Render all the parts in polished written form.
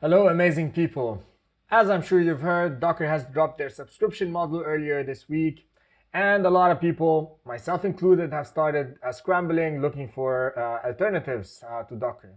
Hello, amazing people. As I'm sure you've heard, Docker has dropped their subscription model earlier this week, and a lot of people, myself included, have started scrambling looking for alternatives to Docker.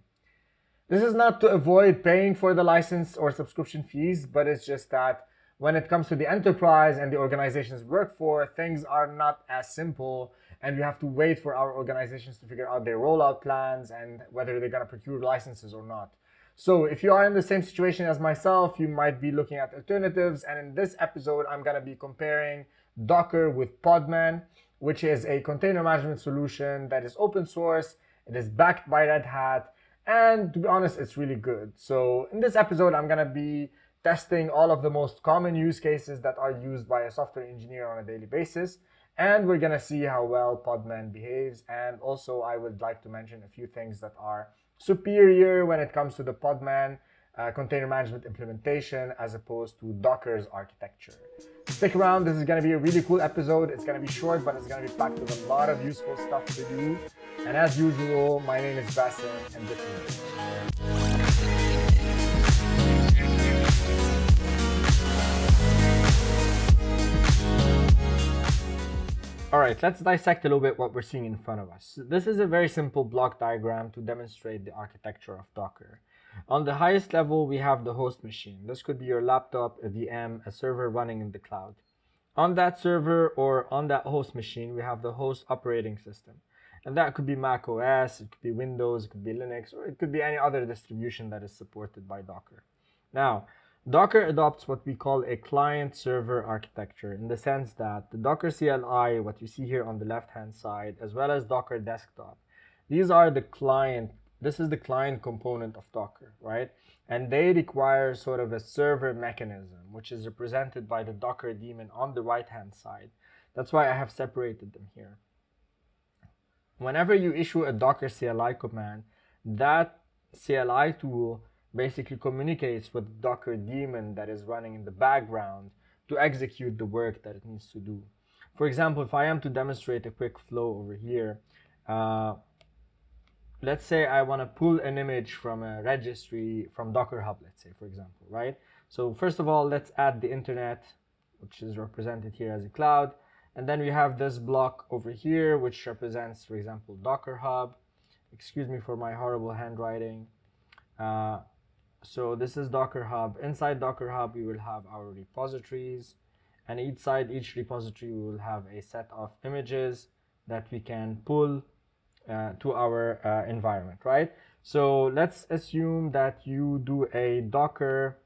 This is not to avoid paying for the license or subscription fees, but it's just that when it comes to the enterprise and the organizations we work for, things are not as simple, and we have to wait for our organizations to figure out their rollout plans and whether they're going to procure licenses or not. So if you are in the same situation as myself, you might be looking at alternatives, and in this episode, I'm going to be comparing Docker with Podman, which is a container management solution that is open source. It is backed by Red Hat, and to be honest, it's really good. So in this episode, I'm gonna be testing all of the most common use cases that are used by a software engineer on a daily basis. And we're gonna see how well Podman behaves. And also I would like to mention a few things that are superior when it comes to the Podman container management implementation as opposed to Docker's architecture. Stick around, this is going to be a really cool episode. It's going to be short, but it's going to be packed with a lot of useful stuff for you. And as usual, my name is Basim, and this is Alright, let's dissect a little bit what we're seeing in front of us. This is a very simple block diagram to demonstrate the architecture of Docker. On the highest level, we have the host machine. This could be your laptop, a VM, a server running in the cloud. On that server or on that host machine, we have the host operating system. And that could be Mac OS, it could be Windows, it could be Linux, or it could be any other distribution that is supported by Docker. Now, Docker adopts what we call a client-server architecture in the sense that the Docker CLI, what you see here on the left-hand side, as well as Docker desktop, these are the client. This is the client component of Docker, right? And they require sort of a server mechanism, which is represented by the Docker daemon on the right-hand side. That's why I have separated them here. Whenever you issue a Docker CLI command, that CLI tool basically communicates with the Docker daemon that is running in the background to execute the work that it needs to do. For example, if I am to demonstrate a quick flow over here, let's say I want to pull an image from a registry from Docker Hub, let's say, for example, right? So first of all, let's add the internet, which is represented here as a cloud. And then we have this block over here, which represents, for example, Docker Hub. Excuse me for my horrible handwriting. So this is Docker Hub. Inside Docker Hub, we will have our repositories. And each repository will have a set of images that we can pull to our environment, right? So let's assume that you do a Docker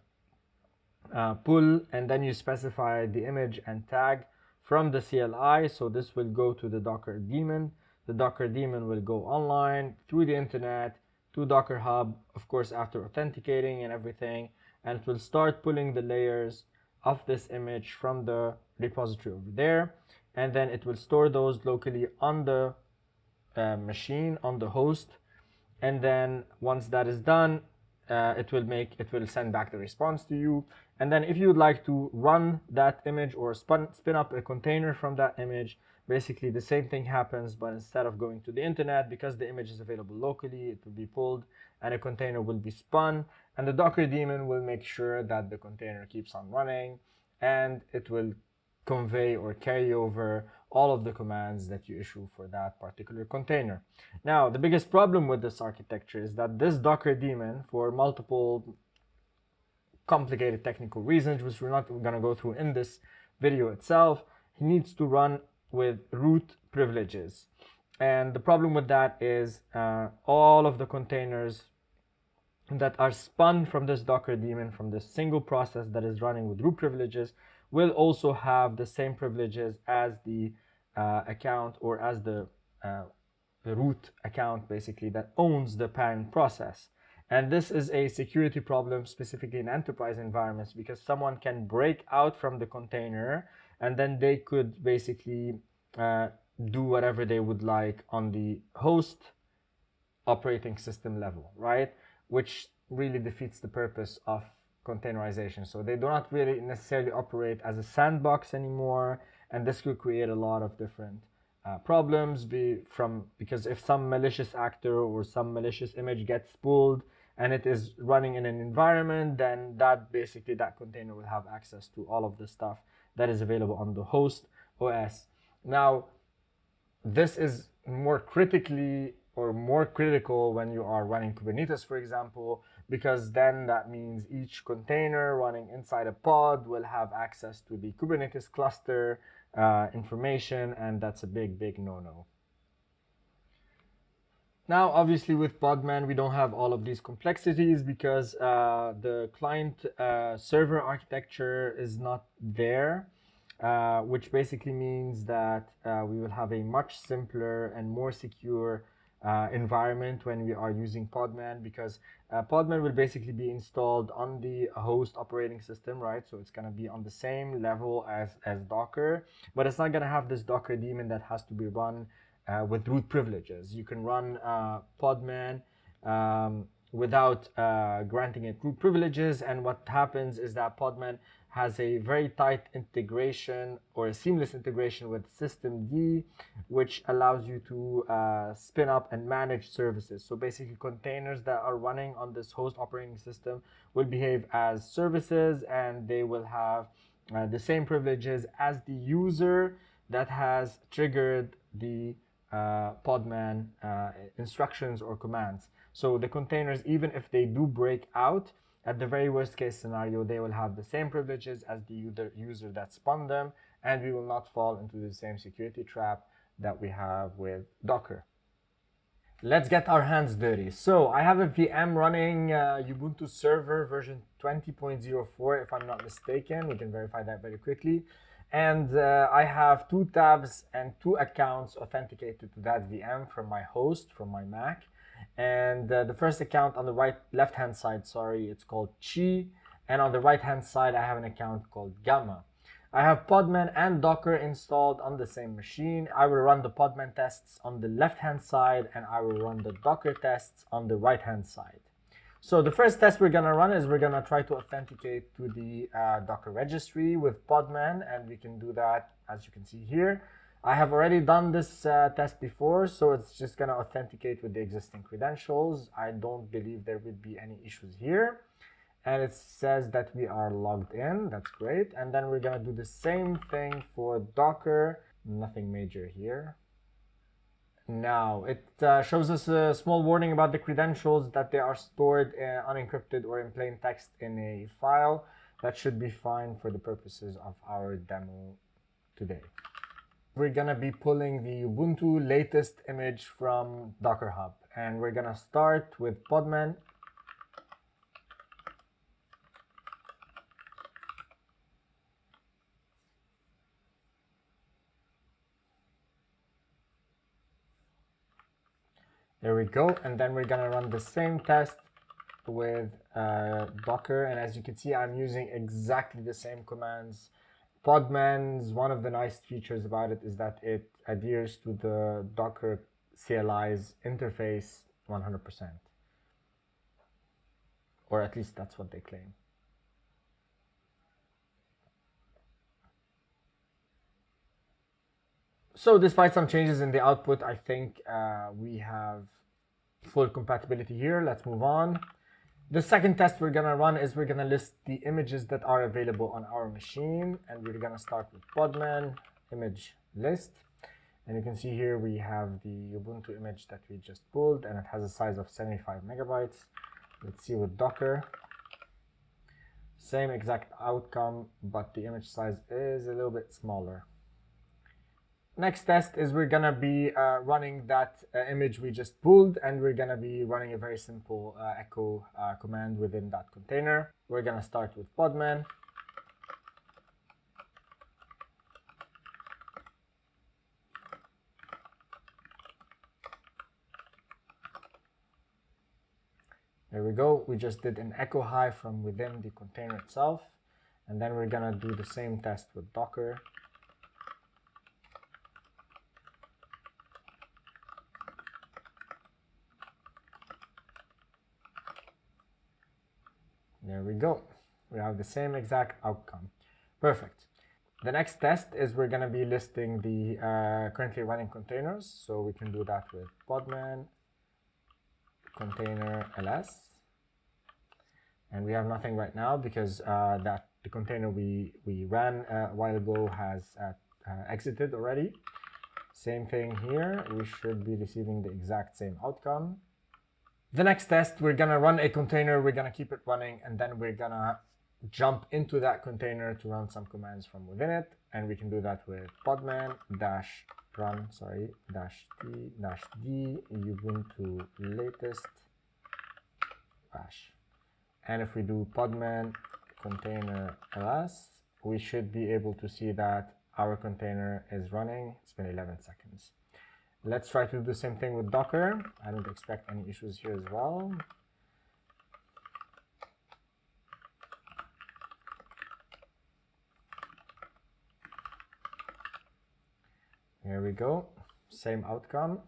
pull, and then you specify the image and tag from the CLI. So this will go to the Docker daemon. The Docker daemon will go online through the internet to Docker Hub, of course, after authenticating and everything, and it will start pulling the layers of this image from the repository over there, and then it will store those locally on the machine, on the host, and then once that is done, it will send back the response to you. And then if you would like to run that image or spin up a container from that image, basically the same thing happens, but instead of going to the internet, because the image is available locally, it will be pulled and a container will be spun, and the Docker daemon will make sure that the container keeps on running, and it will convey or carry over all of the commands that you issue for that particular container. Now, the biggest problem with this architecture is that this Docker daemon, for multiple complicated technical reasons, which we're not going to go through in this video itself, he needs to run with root privileges. And the problem with that is all of the containers that are spun from this Docker daemon, from this single process that is running with root privileges, will also have the same privileges as the account, or as the root account, basically, that owns the parent process. And this is a security problem, specifically in enterprise environments, because someone can break out from the container and then they could basically do whatever they would like on the host operating system level, right? Which really defeats the purpose of containerization. So they do not really necessarily operate as a sandbox anymore, and this could create a lot of different problems because if some malicious actor or some malicious image gets pulled and it is running in an environment, then that container will have access to all of the stuff that is available on the host OS. Now, this is more critical when you are running Kubernetes, for example, because then that means each container running inside a pod will have access to the Kubernetes cluster information, and that's a big no-no. Now, obviously, with Podman, we don't have all of these complexities because the client server architecture is not there, which basically means that we will have a much simpler and more secure environment when we are using Podman, because Podman will basically be installed on the host operating system, right? So it's going to be on the same level as Docker, but it's not going to have this Docker daemon that has to be run with root privileges. You can run Podman without granting it root privileges, and what happens is that Podman has a very tight integration or a seamless integration with systemd, which allows you to spin up and manage services. So basically, containers that are running on this host operating system will behave as services, and they will have the same privileges as the user that has triggered the Podman instructions or commands. So the containers, even if they do break out, at the very worst case scenario, they will have the same privileges as the user that spun them, and we will not fall into the same security trap that we have with Docker. Let's get our hands dirty. So I have a VM running Ubuntu server version 20.04, if I'm not mistaken. We can verify that very quickly. And I have 2 tabs and 2 accounts authenticated to that VM from my host, from my Mac. And the first account on the left-hand side, it's called Chi. And on the right-hand side, I have an account called Gamma. I have Podman and Docker installed on the same machine. I will run the Podman tests on the left-hand side, and I will run the Docker tests on the right-hand side. So the first test we're gonna run is we're gonna try to authenticate to the Docker registry with Podman, and we can do that as you can see here. I have already done this test before, so it's just gonna authenticate with the existing credentials. I don't believe there would be any issues here. And it says that we are logged in, that's great. And then we're gonna do the same thing for Docker, nothing major here. Now, it shows us a small warning about the credentials, that they are stored unencrypted or in plain text in a file. That should be fine for the purposes of our demo today. We're gonna be pulling the Ubuntu latest image from Docker Hub, and we're gonna start with Podman. There we go, and then we're gonna run the same test with Docker, and as you can see, I'm using exactly the same commands. Podman's, one of the nice features about it is that it adheres to the Docker CLI's interface 100%. Or at least that's what they claim. So despite some changes in the output, I think we have full compatibility here. Let's move on. The second test we're gonna run is we're gonna list the images that are available on our machine, and we're gonna start with Podman image list. And you can see here we have the Ubuntu image that we just pulled, and it has a size of 75 megabytes. Let's see with Docker. Same exact outcome, but the image size is a little bit smaller. Next test is we're gonna be running that image we just pulled, and we're gonna be running a very simple echo command within that container. We're gonna start with Podman. There we go. We just did an echo high from within the container itself, and then we're gonna do the same test with Docker. There we go. We have the same exact outcome. Perfect. The next test is we're going to be listing the currently running containers. So we can do that with Podman container ls. and we have nothing right now because that the container we ran a while ago has exited already. Same thing here, we should be receiving the exact same outcome. The next test, we're gonna run a container, we're gonna keep it running, and then we're gonna jump into that container to run some commands from within it, and we can do that with podman -run -t-d ubuntu latest bash. And if we do podman container ls, we should be able to see that our container is running. It's been 11 seconds. Let's try to do the same thing with Docker. I don't expect any issues here as well. Here we go, same outcome,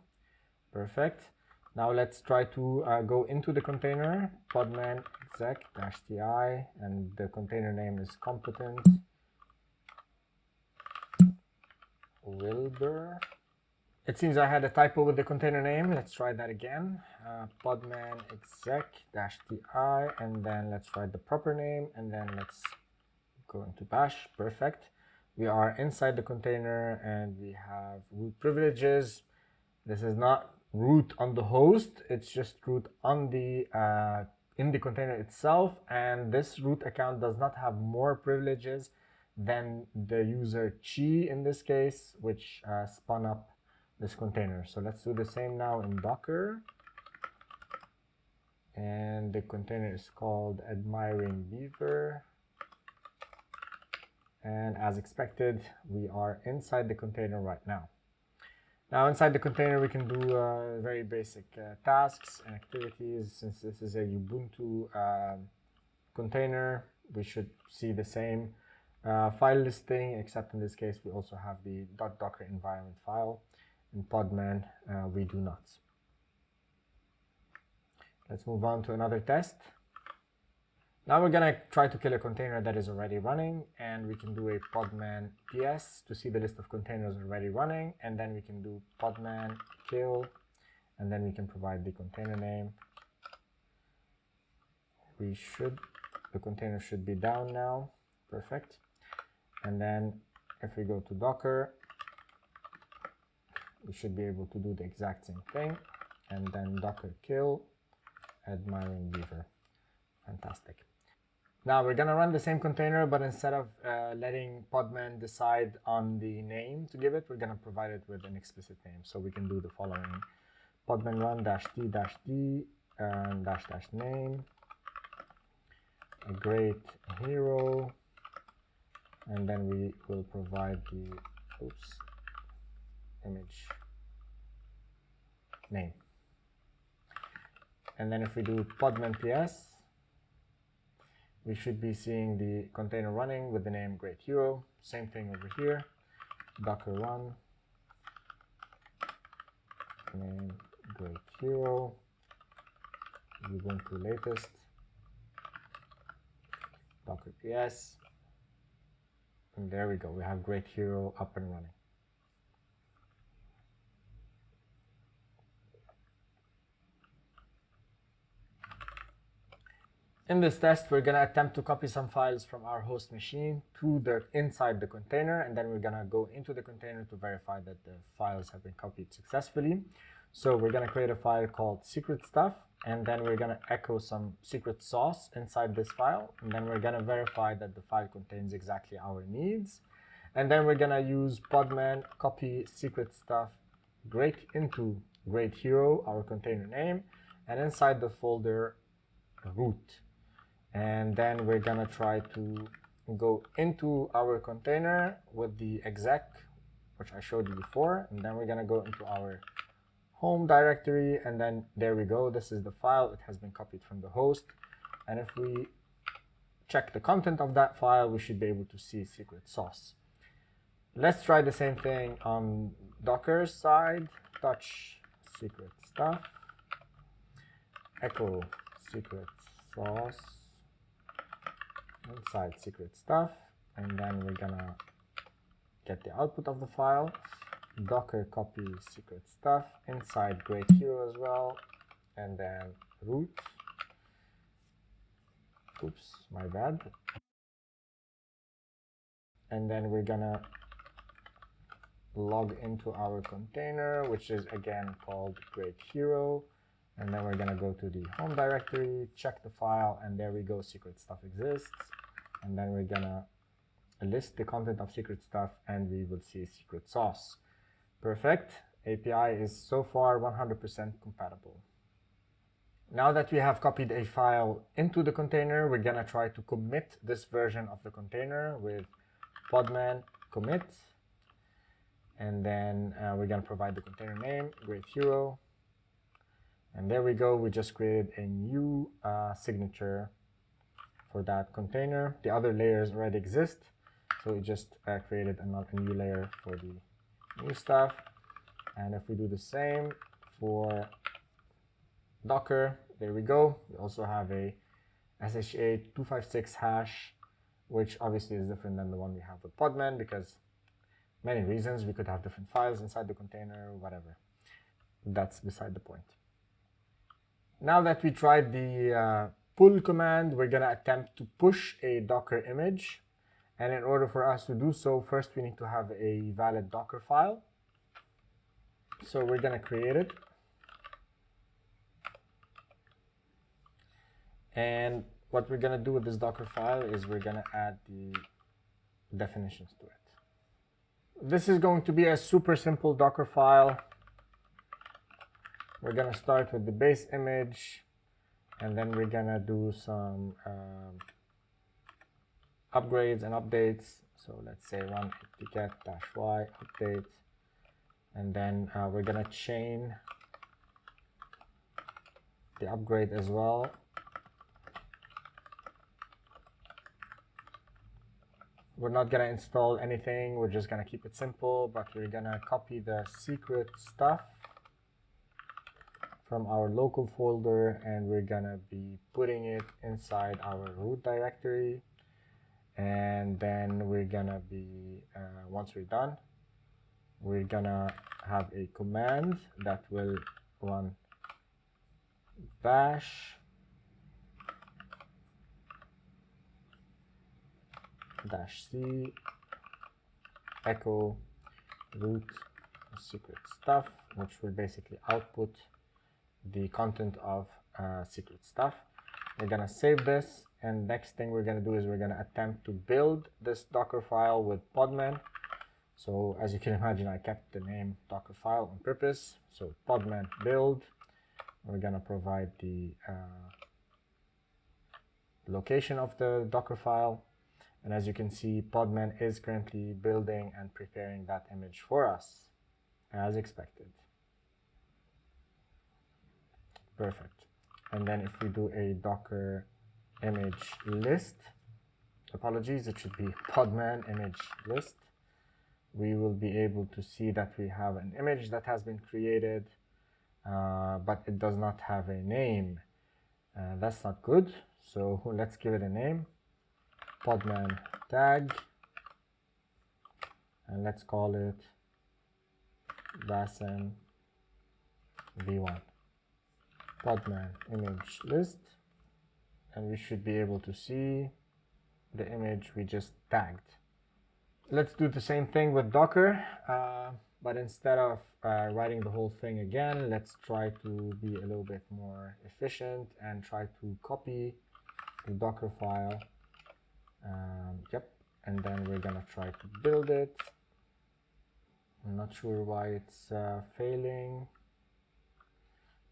perfect. Now let's try to go into the container, podman exec-ti, and the container name is competent wilbur. It seems I had a typo with the container name. Let's try that again. Podman exec-ti, and then let's write the proper name, and then let's go into bash. Perfect. We are inside the container and we have root privileges. This is not root on the host, it's just root on the in the container itself, and this root account does not have more privileges than the user chi in this case, which spun up this container. So let's do the same now in Docker, and the container is called admiring beaver. And as expected, we are inside the container right now. Now inside the container we can do very basic tasks and activities. Since this is a Ubuntu container, we should see the same file listing, except in this case we also have the .docker environment file. In Podman we do not. Let's move on to another test. Now we're gonna try to kill a container that is already running, and we can do a podman ps to see the list of containers already running, and then we can do podman kill, and then we can provide the container name. The container should be down now, perfect. And then if we go to Docker, we should be able to do the exact same thing, and then docker kill admiring beaver. Fantastic. Now we're gonna run the same container, but instead of letting podman decide on the name to give it, we're gonna provide it with an explicit name. So we can do the following: podman run -t-d --name, a great hero, and then we will provide the image name. And then if we do podman ps, we should be seeing the container running with the name Great Hero. Same thing over here. Docker run name Great Hero. Ubuntu latest. Docker PS. And there we go. We have Great Hero up and running. In this test, we're going to attempt to copy some files from our host machine to inside the container, and then we're going to go into the container to verify that the files have been copied successfully. So we're going to create a file called secret stuff, and then we're going to echo some secret sauce inside this file, and then we're going to verify that the file contains exactly our needs. And then we're going to use podman copy secret stuff into Great Hero, our container name, and inside the folder root. And then we're gonna try to go into our container with the exec, which I showed you before, and then we're gonna go into our home directory, and then there we go. This is the file. It has been copied from the host, and if we check the content of that file, we should be able to see secret sauce. Let's try the same thing on Docker's side. Touch secret stuff, echo secret sauce inside secret stuff, and then we're gonna get the output of the file. Docker copy secret stuff inside Great Hero as well, and then root oops, my bad. And then we're gonna log into our container, which is again called Great Hero. And then we're gonna go to the home directory, check the file, and there we go, secret stuff exists. And then we're gonna list the content of secret stuff, and we will see secret sauce. Perfect. API is so far 100% compatible. Now that we have copied a file into the container, we're gonna try to commit this version of the container with podman commit. And then we're gonna provide the container name, Great Hero. And there we go, we just created a new signature for that container. The other layers already exist, so we just created a new layer for the new stuff. And if we do the same for Docker, there we go. We also have a SHA-256 hash, which obviously is different than the one we have with Podman because many reasons. We could have different files inside the container, whatever. That's beside the point. Now that we tried the pull command, we're gonna attempt to push a Docker image. And in order for us to do so, first we need to have a valid Docker file. So we're gonna create it. And what we're gonna do with this Docker file is we're gonna add the definitions to it. This is going to be a super simple Docker file. We're gonna start with the base image, and then we're gonna do some upgrades and updates. So let's say run etiquette-y update. And then we're gonna chain the upgrade as well. We're not gonna install anything, we're just gonna keep it simple, but we're gonna copy the secret stuff from our local folder, and we're gonna be putting it inside our root directory. And then we're gonna be, once we're done, we're gonna have a command that will run bash -c echo root secret stuff, which will basically output the content of secret stuff. We're gonna save this, and next thing we're gonna do is we're gonna attempt to build this Docker file with Podman. So as you can imagine, I kept the name Docker file on purpose. So podman build, we're gonna provide the location of the Docker file. And as you can see, Podman is currently building and preparing that image for us, as expected. Perfect. And then if we do a Docker image list, apologies, it should be podman image list, we will be able to see that we have an image that has been created, but it does not have a name. That's not good. So let's give it a name, podman tag, and let's call it Basen v1 podman image list, and we should be able to see the image we just tagged. Let's do the same thing with Docker, but instead of writing the whole thing again, let's try to be a little bit more efficient and try to copy the Docker file. And then we're gonna try to build it. I'm not sure why it's failing.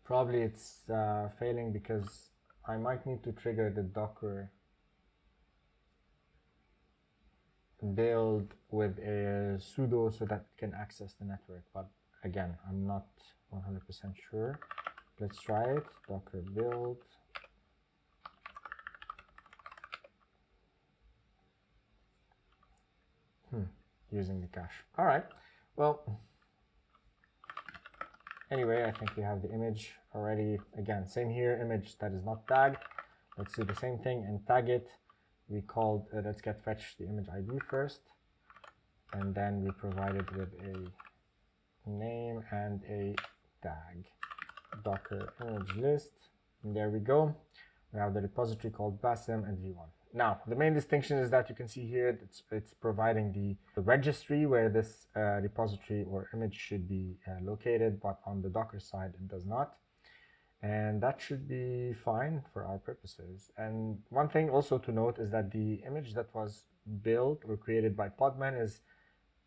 Probably it's failing because I might need to trigger the Docker build with a sudo so that it can access the network. But again, I'm not 100% sure. Let's try it. Docker build. Using the cache. All right. Well, anyway, I think we have the image already. Again, same here, image that is not tagged. Let's do the same thing and tag it. We called, let's get fetch the image ID first. And then we provided with a name and a tag, Docker image list. And there we go. We have the repository called Basim and v1. Now, the main distinction is that you can see here it's providing the registry where this repository or image should be located, but on the Docker side it does not. And that should be fine for our purposes. And one thing also to note is that the image that was built or created by Podman is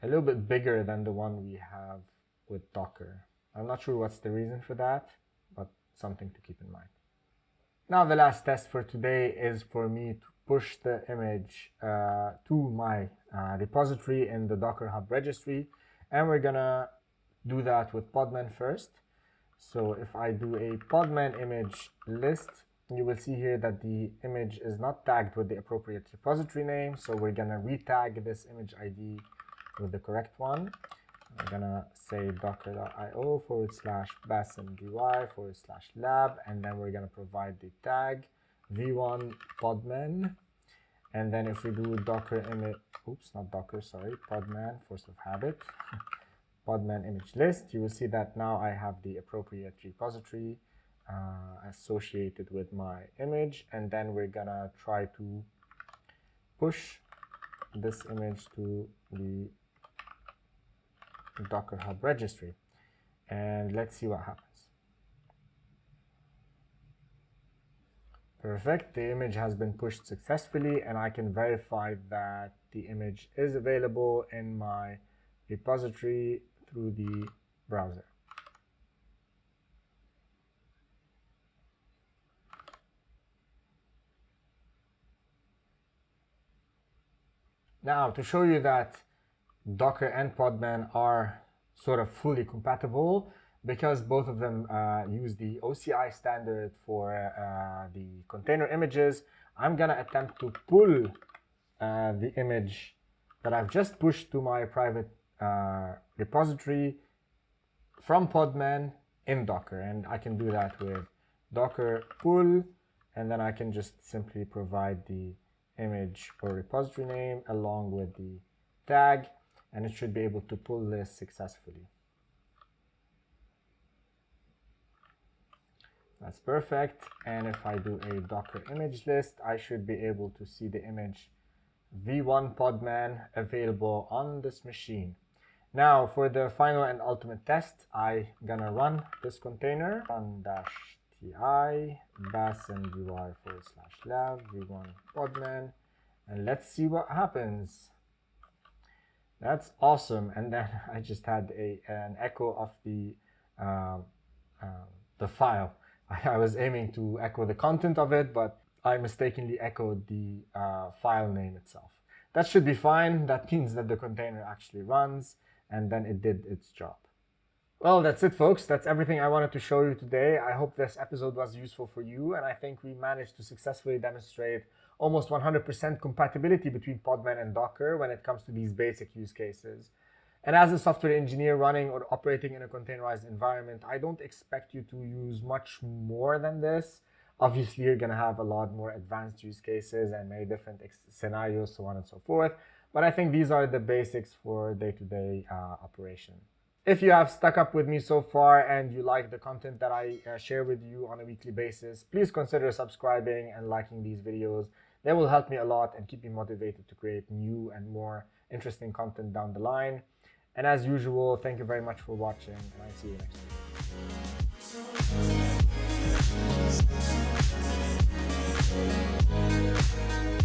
a little bit bigger than the one we have with Docker. I'm not sure what's the reason for that, but something to keep in mind. Now the last test for today is for me to push the image to my repository in the Docker Hub registry, and we're gonna do that with Podman first. So if I do a podman image list, you will see here that the image is not tagged with the appropriate repository name. So we're gonna retag this image ID with the correct one. We're gonna say docker.io/basimdy/lab, and then we're gonna provide the tag v1 podman. And then if we do docker image, podman, force of habit, podman image list, you will see that now I have the appropriate repository associated with my image, and then we're gonna try to push this image to the Docker Hub registry, and let's see what happens. Perfect, the image has been pushed successfully, and I can verify that the image is available in my repository through the browser. Now, to show you that Docker and Podman are sort of fully compatible, because both of them use the OCI standard for the container images, I'm gonna attempt to pull the image that I've just pushed to my private repository from Podman in Docker, and I can do that with docker pull, and then I can just simply provide the image or repository name along with the tag, and it should be able to pull this successfully. That's perfect. And if I do a docker image list, I should be able to see the image v1 podman available on this machine. Now for the final and ultimate test, I'm gonna run this container run-ti basimdy/lab v1 podman, and let's see what happens. That's awesome. And then I just had an echo of the file. I was aiming to echo the content of it, but I mistakenly echoed the file name itself. That should be fine. That means that the container actually runs, and then it did its job. Well, that's it, folks. That's everything I wanted to show you today. I hope this episode was useful for you, and I think we managed to successfully demonstrate almost 100% compatibility between Podman and Docker when it comes to these basic use cases. And as a software engineer running or operating in a containerized environment, I don't expect you to use much more than this. Obviously, you're going to have a lot more advanced use cases and many different scenarios, so on and so forth. But I think these are the basics for day-to-day operation. If you have stuck up with me so far and you like the content that I share with you on a weekly basis, please consider subscribing and liking these videos. They will help me a lot and keep me motivated to create new and more interesting content down the line. And as usual, thank you very much for watching, and I'll see you next time.